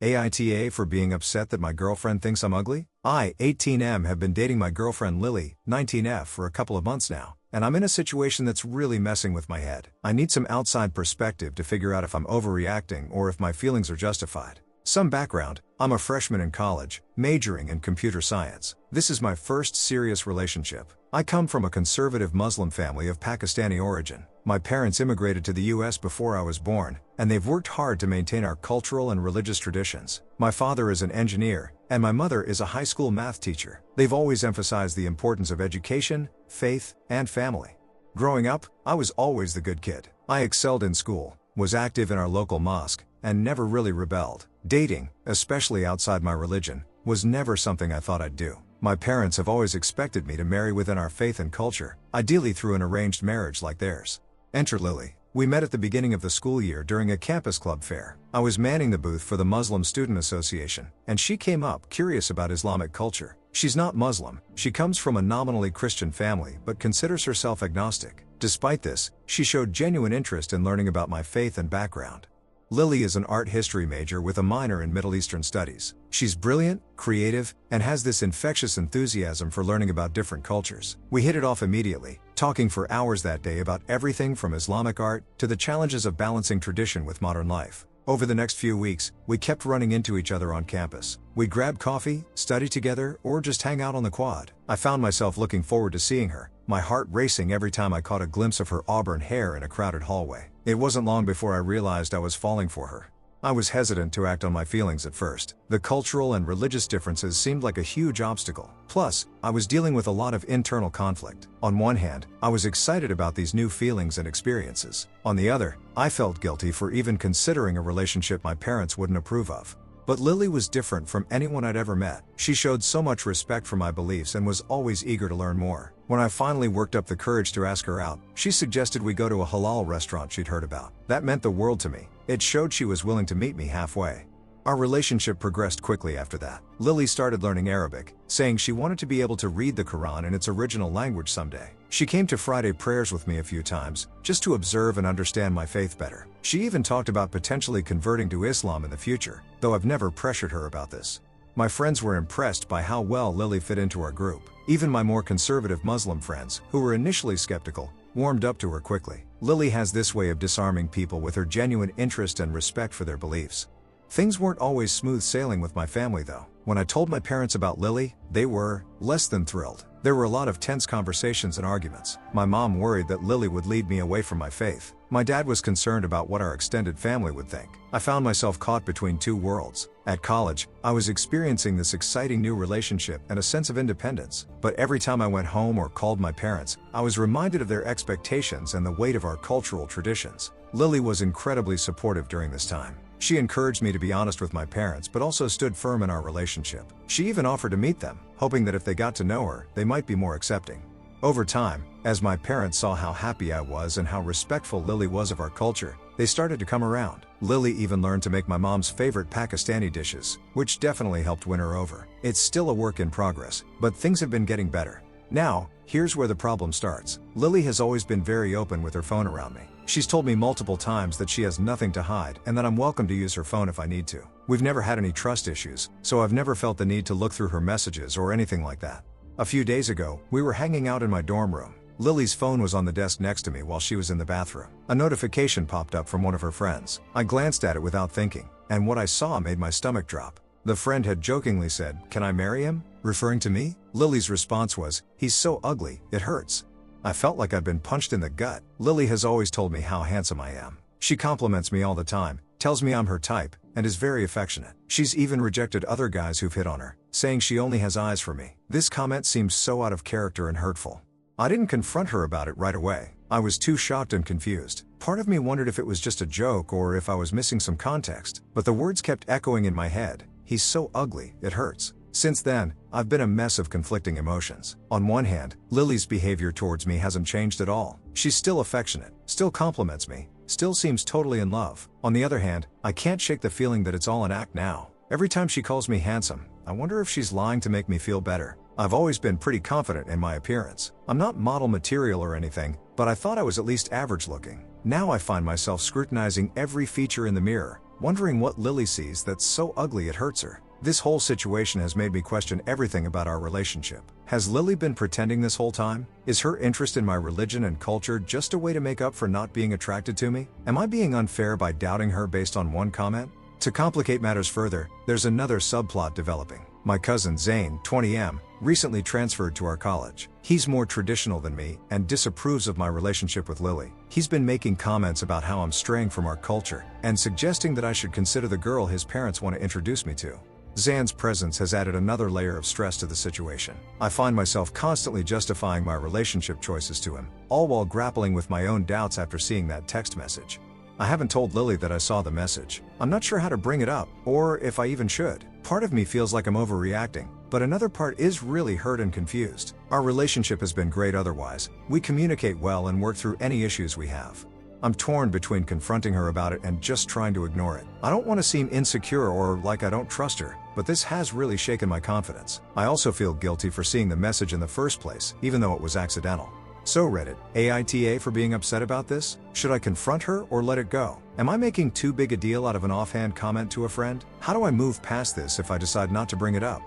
Aita for being upset that my girlfriend thinks I'm ugly? I, 18M, have been dating my girlfriend Lily, 19F, for a couple of months now, and I'm in a situation that's really messing with my head. I need some outside perspective to figure out if I'm overreacting or if my feelings are justified. Some background: I'm a freshman in college, majoring in computer science. This is my first serious relationship. I come from a conservative Muslim family of Pakistani origin. My parents immigrated to the US before I was born, and they've worked hard to maintain our cultural and religious traditions. My father is an engineer, and my mother is a high school math teacher. They've always emphasized the importance of education, faith, and family. Growing up, I was always the good kid. I excelled in school, was active in our local mosque, and never really rebelled. Dating, especially outside my religion, was never something I thought I'd do. My parents have always expected me to marry within our faith and culture, ideally through an arranged marriage like theirs. Enter Lily. We met at the beginning of the school year during a campus club fair. I was manning the booth for the Muslim Student Association, and she came up curious about Islamic culture. She's not Muslim, she comes from a nominally Christian family but considers herself agnostic. Despite this, she showed genuine interest in learning about my faith and background. Lily is an art history major with a minor in Middle Eastern studies. She's brilliant, creative, and has this infectious enthusiasm for learning about different cultures. We hit it off immediately, talking for hours that day about everything from Islamic art to the challenges of balancing tradition with modern life. Over the next few weeks, we kept running into each other on campus. We'd grab coffee, study together, or just hang out on the quad. I found myself looking forward to seeing her, my heart racing every time I caught a glimpse of her auburn hair in a crowded hallway. It wasn't long before I realized I was falling for her. I was hesitant to act on my feelings at first. The cultural and religious differences seemed like a huge obstacle. Plus, I was dealing with a lot of internal conflict. On one hand, I was excited about these new feelings and experiences. On the other, I felt guilty for even considering a relationship my parents wouldn't approve of. But Lily was different from anyone I'd ever met. She showed so much respect for my beliefs and was always eager to learn more. When I finally worked up the courage to ask her out, she suggested we go to a halal restaurant she'd heard about. That meant the world to me. It showed she was willing to meet me halfway. Our relationship progressed quickly after that. Lily started learning Arabic, saying she wanted to be able to read the Quran in its original language someday. She came to Friday prayers with me a few times, just to observe and understand my faith better. She even talked about potentially converting to Islam in the future, though I've never pressured her about this. My friends were impressed by how well Lily fit into our group. Even my more conservative Muslim friends, who were initially skeptical, warmed up to her quickly. Lily has this way of disarming people with her genuine interest and respect for their beliefs. Things weren't always smooth sailing with my family though. When I told my parents about Lily, they were less than thrilled. There were a lot of tense conversations and arguments. My mom worried that Lily would lead me away from my faith. My dad was concerned about what our extended family would think. I found myself caught between two worlds. At college, I was experiencing this exciting new relationship and a sense of independence. But every time I went home or called my parents, I was reminded of their expectations and the weight of our cultural traditions. Lily was incredibly supportive during this time. She encouraged me to be honest with my parents but also stood firm in our relationship. She even offered to meet them, hoping that if they got to know her, they might be more accepting. Over time, as my parents saw how happy I was and how respectful Lily was of our culture, they started to come around. Lily even learned to make my mom's favorite Pakistani dishes, which definitely helped win her over. It's still a work in progress, but things have been getting better. Now, here's where the problem starts. Lily has always been very open with her phone around me. She's told me multiple times that she has nothing to hide and that I'm welcome to use her phone if I need to. We've never had any trust issues, so I've never felt the need to look through her messages or anything like that. A few days ago, we were hanging out in my dorm room. Lily's phone was on the desk next to me while she was in the bathroom. A notification popped up from one of her friends. I glanced at it without thinking, and what I saw made my stomach drop. The friend had jokingly said, "Can I marry him?" referring to me. Lily's response was, "He's so ugly, it hurts." I felt like I'd been punched in the gut. Lily has always told me how handsome I am. She compliments me all the time, tells me I'm her type, and is very affectionate. She's even rejected other guys who've hit on her, saying she only has eyes for me. This comment seems so out of character and hurtful. I didn't confront her about it right away. I was too shocked and confused. Part of me wondered if it was just a joke or if I was missing some context, but the words kept echoing in my head. He's so ugly, it hurts. Since then, I've been a mess of conflicting emotions. On one hand, Lily's behavior towards me hasn't changed at all. She's still affectionate, still compliments me, still seems totally in love. On the other hand, I can't shake the feeling that it's all an act now. Every time she calls me handsome, I wonder if she's lying to make me feel better. I've always been pretty confident in my appearance. I'm not model material or anything, but I thought I was at least average looking. Now I find myself scrutinizing every feature in the mirror, wondering what Lily sees that's so ugly it hurts her. This whole situation has made me question everything about our relationship. Has Lily been pretending this whole time? Is her interest in my religion and culture just a way to make up for not being attracted to me? Am I being unfair by doubting her based on one comment? To complicate matters further, there's another subplot developing. My cousin Zane, 20M, recently transferred to our college. He's more traditional than me and disapproves of my relationship with Lily. He's been making comments about how I'm straying from our culture and suggesting that I should consider the girl his parents want to introduce me to. Zane's presence has added another layer of stress to the situation. I find myself constantly justifying my relationship choices to him, all while grappling with my own doubts after seeing that text message. I haven't told Lily that I saw the message. I'm not sure how to bring it up, or if I even should. Part of me feels like I'm overreacting, but another part is really hurt and confused. Our relationship has been great otherwise. We communicate well and work through any issues we have. I'm torn between confronting her about it and just trying to ignore it. I don't want to seem insecure or like I don't trust her, but this has really shaken my confidence. I also feel guilty for seeing the message in the first place, even though it was accidental. So Reddit, Aita for being upset about this? Should I confront her or let it go? Am I making too big a deal out of an offhand comment to a friend? How do I move past this if I decide not to bring it up?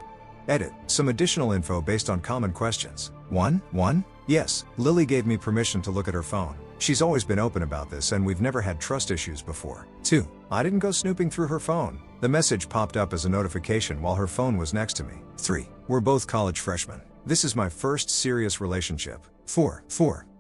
Edit. Some additional info based on common questions. 1. Yes, Lily gave me permission to look at her phone. She's always been open about this and we've never had trust issues before. 2. I didn't go snooping through her phone. The message popped up as a notification while her phone was next to me. 3. We're both college freshmen. This is my first serious relationship. 4.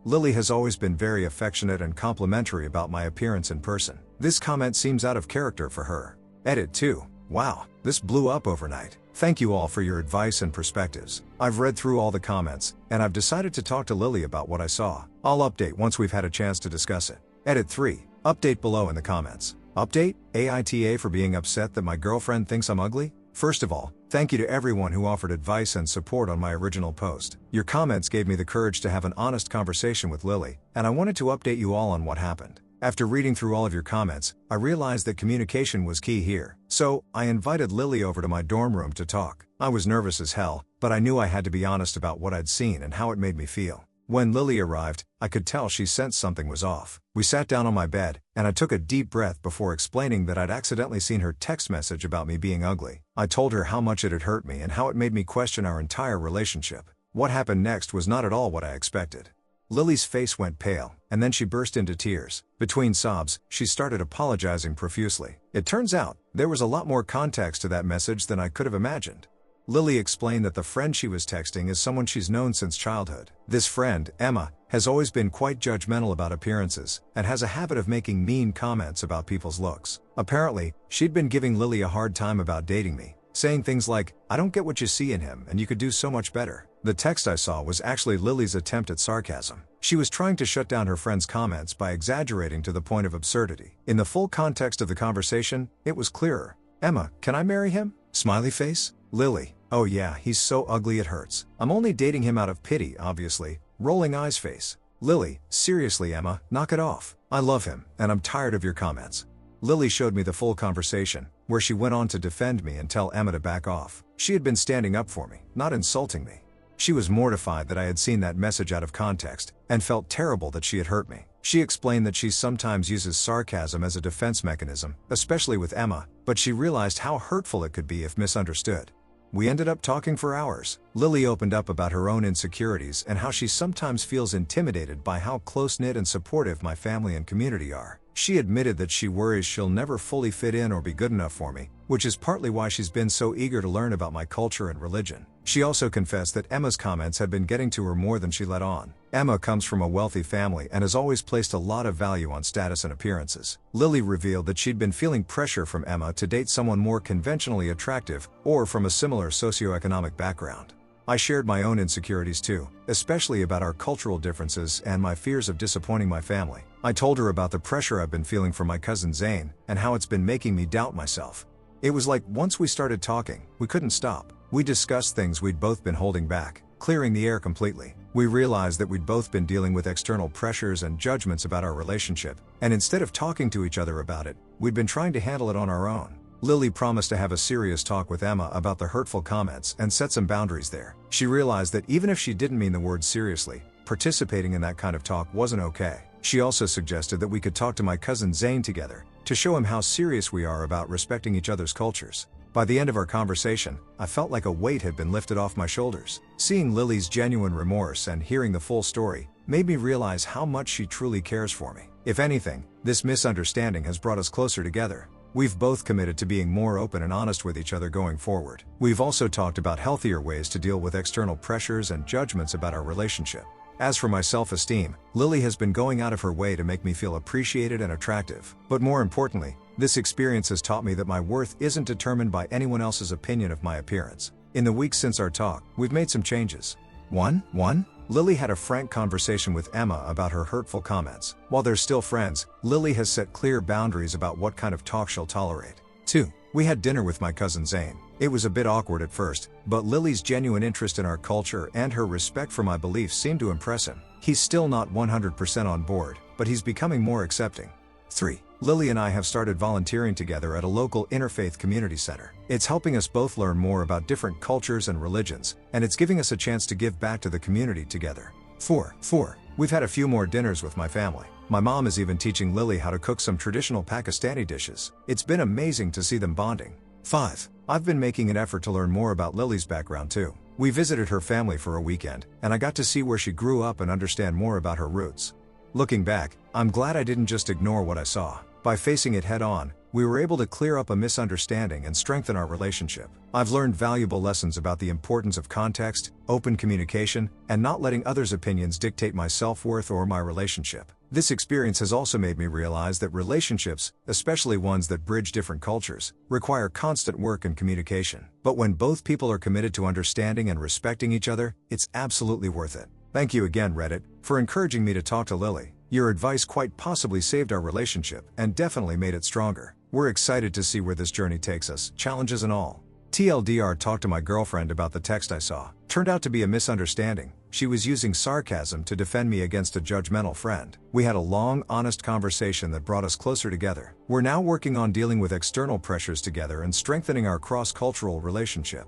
Lily has always been very affectionate and complimentary about my appearance in person. This comment seems out of character for her. Edit 2. Wow, this blew up overnight. Thank you all for your advice and perspectives. I've read through all the comments, and I've decided to talk to Lily about what I saw. I'll update once we've had a chance to discuss it. Edit 3. Update below in the comments. Update, Aita for being upset that my girlfriend thinks I'm ugly? First of all, thank you to everyone who offered advice and support on my original post. Your comments gave me the courage to have an honest conversation with Lily, and I wanted to update you all on what happened. After reading through all of your comments, I realized that communication was key here. So, I invited Lily over to my dorm room to talk. I was nervous as hell, but I knew I had to be honest about what I'd seen and how it made me feel. When Lily arrived, I could tell she sensed something was off. We sat down on my bed, and I took a deep breath before explaining that I'd accidentally seen her text message about me being ugly. I told her how much it had hurt me and how it made me question our entire relationship. What happened next was not at all what I expected. Lily's face went pale, and then she burst into tears. Between sobs, she started apologizing profusely. It turns out, there was a lot more context to that message than I could have imagined. Lily explained that the friend she was texting is someone she's known since childhood. This friend, Emma, has always been quite judgmental about appearances, and has a habit of making mean comments about people's looks. Apparently, she'd been giving Lily a hard time about dating me, saying things like, "I don't get what you see in him and you could do so much better." The text I saw was actually Lily's attempt at sarcasm. She was trying to shut down her friend's comments by exaggerating to the point of absurdity. In the full context of the conversation, it was clearer. "Emma, can I marry him?" Smiley face. Lily, "Oh yeah, he's so ugly it hurts. I'm only dating him out of pity, obviously." Rolling eyes face. Lily, "Seriously Emma, knock it off. I love him, and I'm tired of your comments." Lily showed me the full conversation, where she went on to defend me and tell Emma to back off. She had been standing up for me, not insulting me. She was mortified that I had seen that message out of context, and felt terrible that she had hurt me. She explained that she sometimes uses sarcasm as a defense mechanism, especially with Emma, but she realized how hurtful it could be if misunderstood. We ended up talking for hours. Lily opened up about her own insecurities and how she sometimes feels intimidated by how close-knit and supportive my family and community are. She admitted that she worries she'll never fully fit in or be good enough for me, which is partly why she's been so eager to learn about my culture and religion. She also confessed that Emma's comments had been getting to her more than she let on. Emma comes from a wealthy family and has always placed a lot of value on status and appearances. Lily revealed that she'd been feeling pressure from Emma to date someone more conventionally attractive or from a similar socioeconomic background. I shared my own insecurities too, especially about our cultural differences and my fears of disappointing my family. I told her about the pressure I've been feeling from my cousin Zane and how it's been making me doubt myself. It was like once we started talking, we couldn't stop. We discussed things we'd both been holding back, clearing the air completely. We realized that we'd both been dealing with external pressures and judgments about our relationship, and instead of talking to each other about it, we'd been trying to handle it on our own. Lily promised to have a serious talk with Emma about the hurtful comments and set some boundaries there. She realized that even if she didn't mean the words seriously, participating in that kind of talk wasn't okay. She also suggested that we could talk to my cousin Zane together, to show him how serious we are about respecting each other's cultures. By the end of our conversation, I felt like a weight had been lifted off my shoulders. Seeing Lily's genuine remorse and hearing the full story made me realize how much she truly cares for me. If anything, this misunderstanding has brought us closer together. We've both committed to being more open and honest with each other going forward. We've also talked about healthier ways to deal with external pressures and judgments about our relationship. As for my self-esteem, Lily has been going out of her way to make me feel appreciated and attractive. But more importantly, this experience has taught me that my worth isn't determined by anyone else's opinion of my appearance. In the weeks since our talk, we've made some changes. 1. Lily had a frank conversation with Emma about her hurtful comments. While they're still friends, Lily has set clear boundaries about what kind of talk she'll tolerate. 2. We had dinner with my cousin Zane. It was a bit awkward at first, but Lily's genuine interest in our culture and her respect for my beliefs seemed to impress him. He's still not 100% on board, but he's becoming more accepting. 3. Lily and I have started volunteering together at a local interfaith community center. It's helping us both learn more about different cultures and religions, and it's giving us a chance to give back to the community together. 4. We've had a few more dinners with my family. My mom is even teaching Lily how to cook some traditional Pakistani dishes. It's been amazing to see them bonding. 5. I've been making an effort to learn more about Lily's background too. We visited her family for a weekend, and I got to see where she grew up and understand more about her roots. Looking back, I'm glad I didn't just ignore what I saw. By facing it head-on, we were able to clear up a misunderstanding and strengthen our relationship. I've learned valuable lessons about the importance of context, open communication, and not letting others' opinions dictate my self-worth or my relationship. This experience has also made me realize that relationships, especially ones that bridge different cultures, require constant work and communication. But when both people are committed to understanding and respecting each other, it's absolutely worth it. Thank you again, Reddit, for encouraging me to talk to Lily. Your advice quite possibly saved our relationship and definitely made it stronger. We're excited to see where this journey takes us, challenges and all. TLDR, talked to my girlfriend about the text I saw. Turned out to be a misunderstanding. She was using sarcasm to defend me against a judgmental friend. We had a long, honest conversation that brought us closer together. We're now working on dealing with external pressures together and strengthening our cross-cultural relationship.